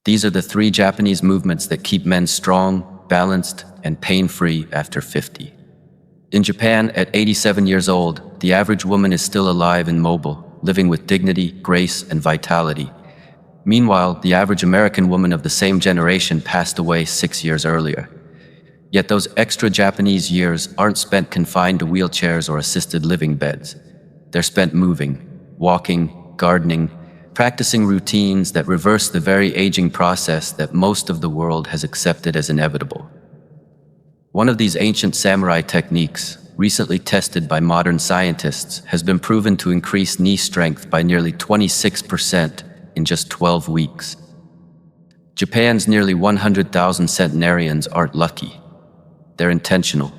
These are the three Japanese movements that keep men strong, balanced, and pain-free after 50. In Japan, at 87 years old, the average woman is still alive and mobile, living with dignity, grace, and vitality. Meanwhile, the average American woman of the same generation passed away 6 years earlier. Yet those extra Japanese years aren't spent confined to wheelchairs or assisted living beds. They're spent moving, walking, gardening, practicing routines that reverse the very aging process that most of the world has accepted as inevitable. One of these ancient samurai techniques, recently tested by modern scientists, has been proven to increase knee strength by nearly 26% in just 12 weeks. Japan's nearly 100,000 centenarians aren't lucky. They're intentional.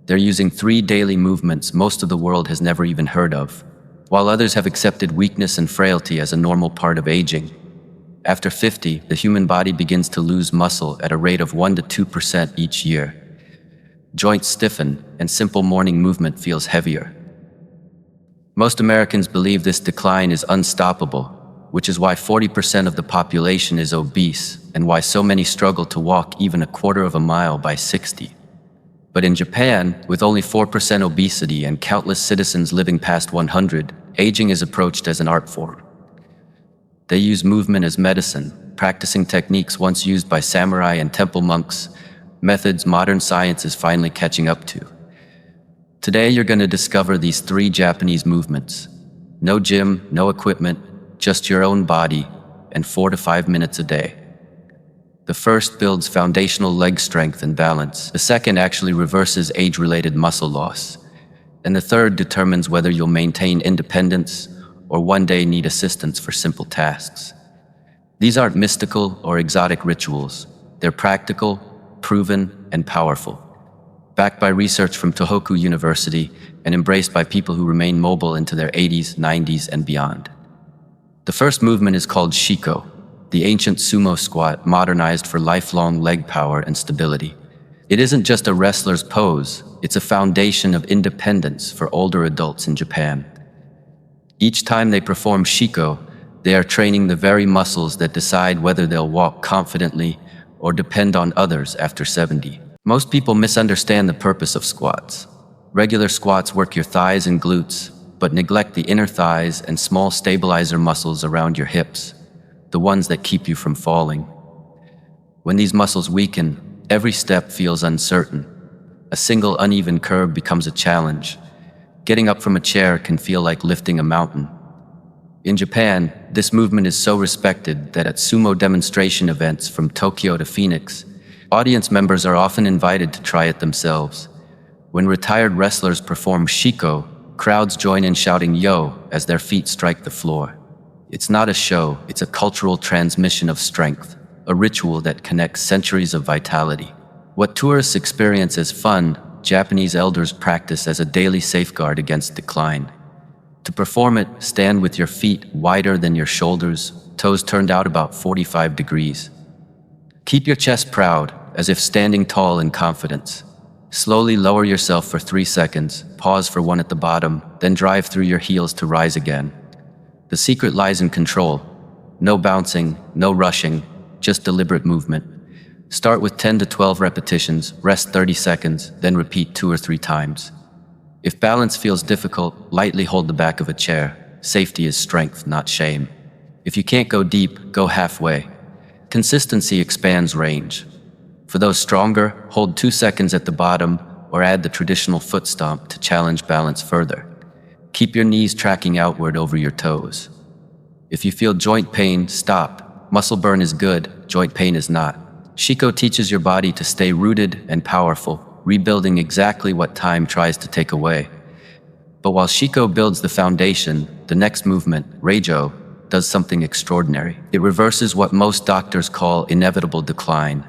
They're using 3 daily movements most of the world has never even heard of, while others have accepted weakness and frailty as a normal part of aging. After 50, the human body begins to lose muscle at a rate of 1 to 2% each year. Joints stiffen, and simple morning movement feels heavier. Most Americans believe this decline is unstoppable, which is why 40% of the population is obese and why so many struggle to walk even a quarter of a mile by 60. But in Japan, with only 4% obesity and countless citizens living past 100, aging is approached as an art form. They use movement as medicine, practicing techniques once used by samurai and temple monks, methods modern science is finally catching up to. Today you're going to discover these 3 Japanese movements. No gym, no equipment, just your own body, and 4 to 5 minutes a day. The first builds foundational leg strength and balance. The second actually reverses age-related muscle loss. And the third determines whether you'll maintain independence or one day need assistance for simple tasks. These aren't mystical or exotic rituals. They're practical, proven, and powerful, backed by research from Tohoku University and embraced by people who remain mobile into their 80s, 90s, and beyond. The first movement is called Shiko, the ancient sumo squat modernized for lifelong leg power and stability. It isn't just a wrestler's pose, it's a foundation of independence for older adults in Japan. Each time they perform Shiko, they are training the very muscles that decide whether they'll walk confidently or depend on others after 70. Most people misunderstand the purpose of squats. Regular squats work your thighs and glutes, but neglect the inner thighs and small stabilizer muscles around your hips, the ones that keep you from falling. When these muscles weaken, every step feels uncertain. A single uneven curve becomes a challenge. Getting up from a chair can feel like lifting a mountain. In Japan, this movement is so respected that at sumo demonstration events from Tokyo to Phoenix, audience members are often invited to try it themselves. When retired wrestlers perform Shiko, crowds join in shouting "yo" as their feet strike the floor. It's not a show, it's a cultural transmission of strength, a ritual that connects centuries of vitality. What tourists experience as fun, Japanese elders practice as a daily safeguard against decline. To perform it, stand with your feet wider than your shoulders, toes turned out about 45 degrees. Keep your chest proud, as if standing tall in confidence. Slowly lower yourself for 3 seconds, pause for 1 at the bottom, then drive through your heels to rise again. The secret lies in control. No bouncing, no rushing, just deliberate movement. Start with 10 to 12 repetitions, rest 30 seconds, then repeat 2 or 3 times. If balance feels difficult, lightly hold the back of a chair. Safety is strength, not shame. If you can't go deep, go halfway. Consistency expands range. For those stronger, hold 2 seconds at the bottom or add the traditional foot stomp to challenge balance further. Keep your knees tracking outward over your toes. If you feel joint pain, stop. Muscle burn is good, joint pain is not. Shiko teaches your body to stay rooted and powerful, rebuilding exactly what time tries to take away. But while Shiko builds the foundation, the next movement, Rejo, does something extraordinary. It reverses what most doctors call inevitable decline.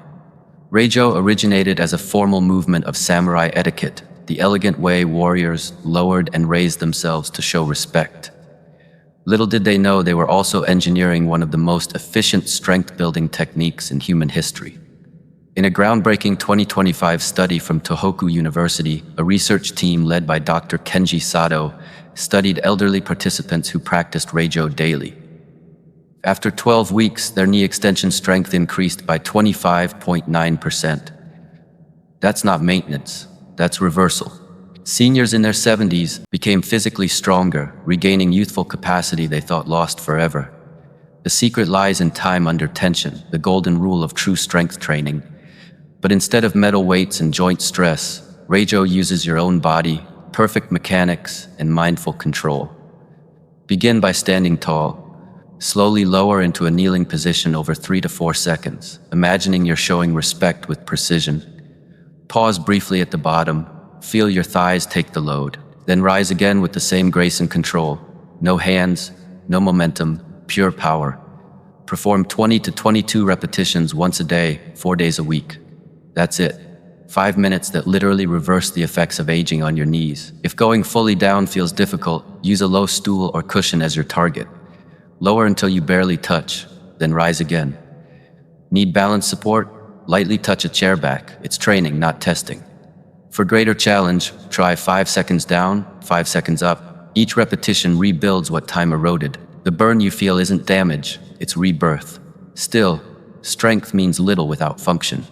Rejo originated as a formal movement of samurai etiquette, the elegant way warriors lowered and raised themselves to show respect. Little did they know they were also engineering one of the most efficient strength-building techniques in human history. In a groundbreaking 2025 study from Tohoku University, a research team led by Dr. Kenji Sato studied elderly participants who practiced Rejo daily. After 12 weeks, their knee extension strength increased by 25.9%. That's not maintenance, that's reversal. Seniors in their 70s became physically stronger, regaining youthful capacity they thought lost forever. The secret lies in time under tension, the golden rule of true strength training. But instead of metal weights and joint stress, Rejo uses your own body, perfect mechanics, and mindful control. Begin by standing tall. Slowly lower into a kneeling position over 3 to 4 seconds, imagining you're showing respect with precision. Pause briefly at the bottom, feel your thighs take the load, then rise again with the same grace and control. No hands, no momentum, pure power. Perform 20 to 22 repetitions once a day, 4 days a week. That's it. 5 minutes that literally reverse the effects of aging on your knees. If going fully down feels difficult, use a low stool or cushion as your target. Lower until you barely touch, then rise again. Need balance support? Lightly touch a chair back. It's training, not testing. For greater challenge, try 5 seconds down, 5 seconds up. Each repetition rebuilds what time eroded. The burn you feel isn't damage, it's rebirth. Still, strength means little without function.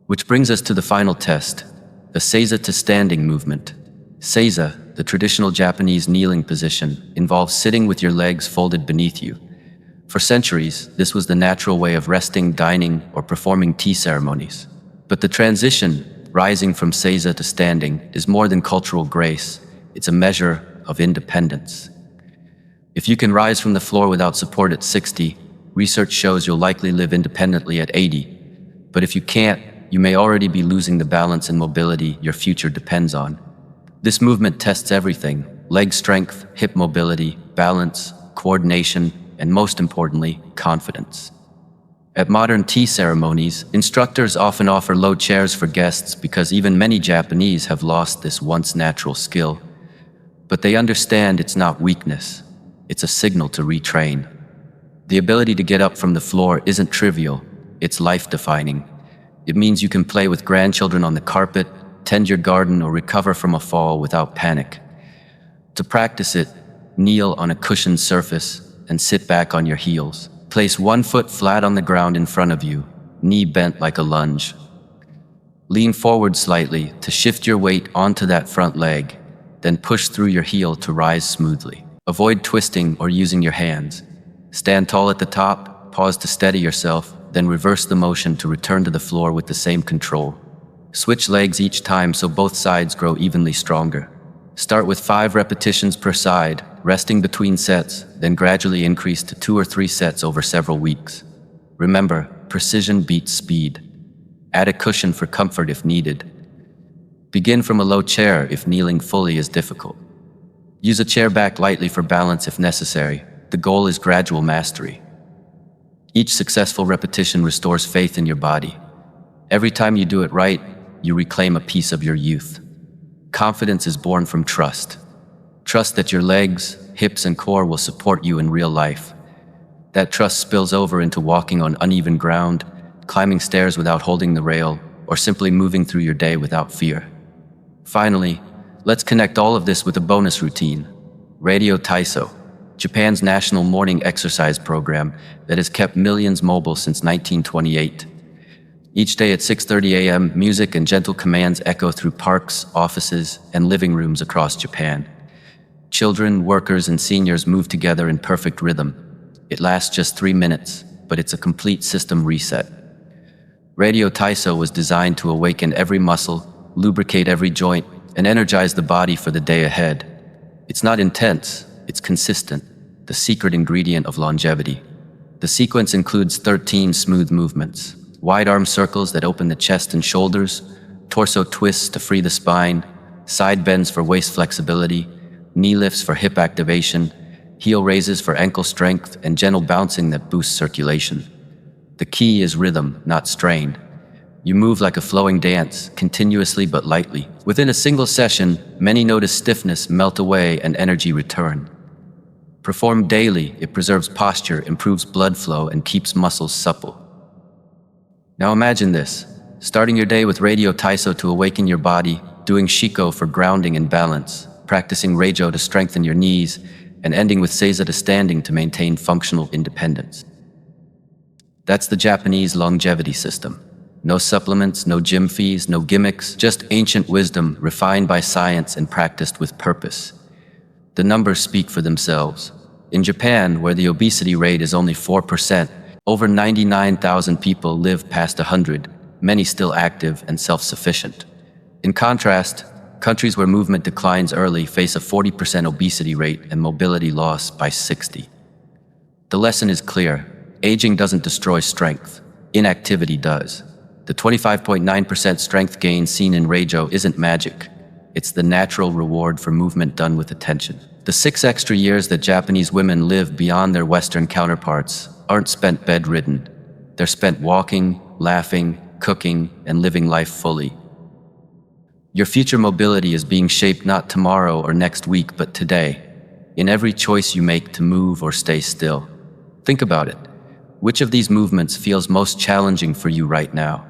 Which brings us to the final test, the Seiza-to-Standing movement. Seiza, the traditional Japanese kneeling position, involves sitting with your legs folded beneath you. For centuries, this was the natural way of resting, dining, or performing tea ceremonies. But the transition, rising from Seiza to standing, is more than cultural grace. It's a measure of independence. If you can rise from the floor without support at 60, research shows you'll likely live independently at 80. But if you can't, you may already be losing the balance and mobility your future depends on. This movement tests everything: leg strength, hip mobility, balance, coordination, and most importantly, confidence. At modern tea ceremonies, instructors often offer low chairs for guests because even many Japanese have lost this once natural skill. But they understand it's not weakness, it's a signal to retrain. The ability to get up from the floor isn't trivial, it's life-defining. It means you can play with grandchildren on the carpet, tend your garden, or recover from a fall without panic. To practice it, kneel on a cushioned surface and sit back on your heels. Place one foot flat on the ground in front of you, knee bent like a lunge. Lean forward slightly to shift your weight onto that front leg, then push through your heel to rise smoothly. Avoid twisting or using your hands. Stand tall at the top, pause to steady yourself, then reverse the motion to return to the floor with the same control. Switch legs each time so both sides grow evenly stronger. Start with 5 repetitions per side, resting between sets, then gradually increase to 2 or 3 sets over several weeks. Remember, precision beats speed. Add a cushion for comfort if needed. Begin from a low chair if kneeling fully is difficult. Use a chair back lightly for balance if necessary. The goal is gradual mastery. Each successful repetition restores faith in your body. Every time you do it right, you reclaim a piece of your youth. Confidence is born from trust. Trust that your legs, hips, and core will support you in real life. That trust spills over into walking on uneven ground, climbing stairs without holding the rail, or simply moving through your day without fear. Finally, let's connect all of this with a bonus routine: Radio Taiso, Japan's national morning exercise program that has kept millions mobile since 1928. Each day at 6:30 a.m., music and gentle commands echo through parks, offices, and living rooms across Japan. Children, workers, and seniors move together in perfect rhythm. It lasts just 3 minutes, but it's a complete system reset. Radio Taiso was designed to awaken every muscle, lubricate every joint, and energize the body for the day ahead. It's not intense, it's consistent, the secret ingredient of longevity. The sequence includes 13 smooth movements: wide arm circles that open the chest and shoulders, torso twists to free the spine, side bends for waist flexibility, knee lifts for hip activation, heel raises for ankle strength, and gentle bouncing that boosts circulation. The key is rhythm, not strain. You move like a flowing dance, continuously but lightly. Within a single session, many notice stiffness melt away and energy return. Performed daily, it preserves posture, improves blood flow, and keeps muscles supple. Now imagine this: starting your day with Radio Taiso to awaken your body, doing Shiko for grounding and balance, practicing Rejo to strengthen your knees, and ending with Seiza-to-Standing to maintain functional independence. That's the Japanese longevity system. No supplements, no gym fees, no gimmicks, just ancient wisdom refined by science and practiced with purpose. The numbers speak for themselves. In Japan, where the obesity rate is only 4%, over 99,000 people live past 100, many still active and self-sufficient. In contrast, countries where movement declines early face a 40% obesity rate and mobility loss by 60. The lesson is clear. Aging doesn't destroy strength. Inactivity does. The 25.9% strength gain seen in Rejo isn't magic. It's the natural reward for movement done with attention. The 6 extra years that Japanese women live beyond their Western counterparts aren't spent bedridden. They're spent walking, laughing, cooking, and living life fully. Your future mobility is being shaped not tomorrow or next week, but today, in every choice you make to move or stay still. Think about it. Which of these movements feels most challenging for you right now?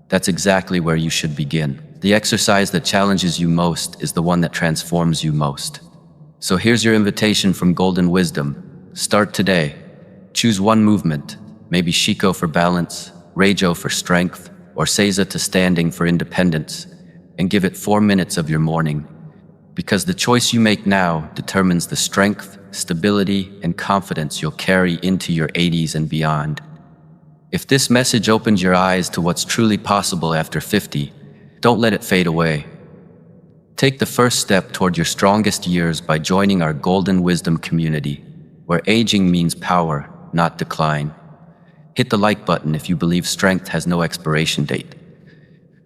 That's exactly where you should begin. The exercise that challenges you most is the one that transforms you most. So here's your invitation from Golden Wisdom. Start today. Choose one movement, maybe Shiko for balance, Rejo for strength, or Seiza-to-Standing for independence, and give it 4 minutes of your morning. Because the choice you make now determines the strength, stability, and confidence you'll carry into your 80s and beyond. If this message opens your eyes to what's truly possible after 50, don't let it fade away. Take the first step toward your strongest years by joining our Golden Wisdom community, where aging means power, not decline. Hit the like button if you believe strength has no expiration date.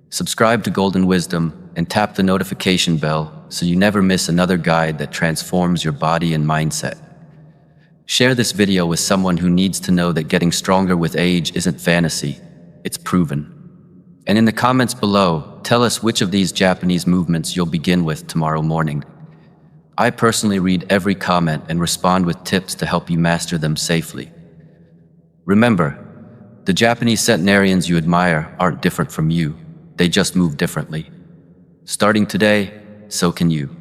Subscribe to Golden Wisdom and tap the notification bell so you never miss another guide that transforms your body and mindset. Share this video with someone who needs to know that getting stronger with age isn't fantasy, it's proven. And in the comments below, tell us which of these Japanese movements you'll begin with tomorrow morning. I personally read every comment and respond with tips to help you master them safely. Remember, the Japanese centenarians you admire aren't different from you. They just move differently. Starting today, so can you.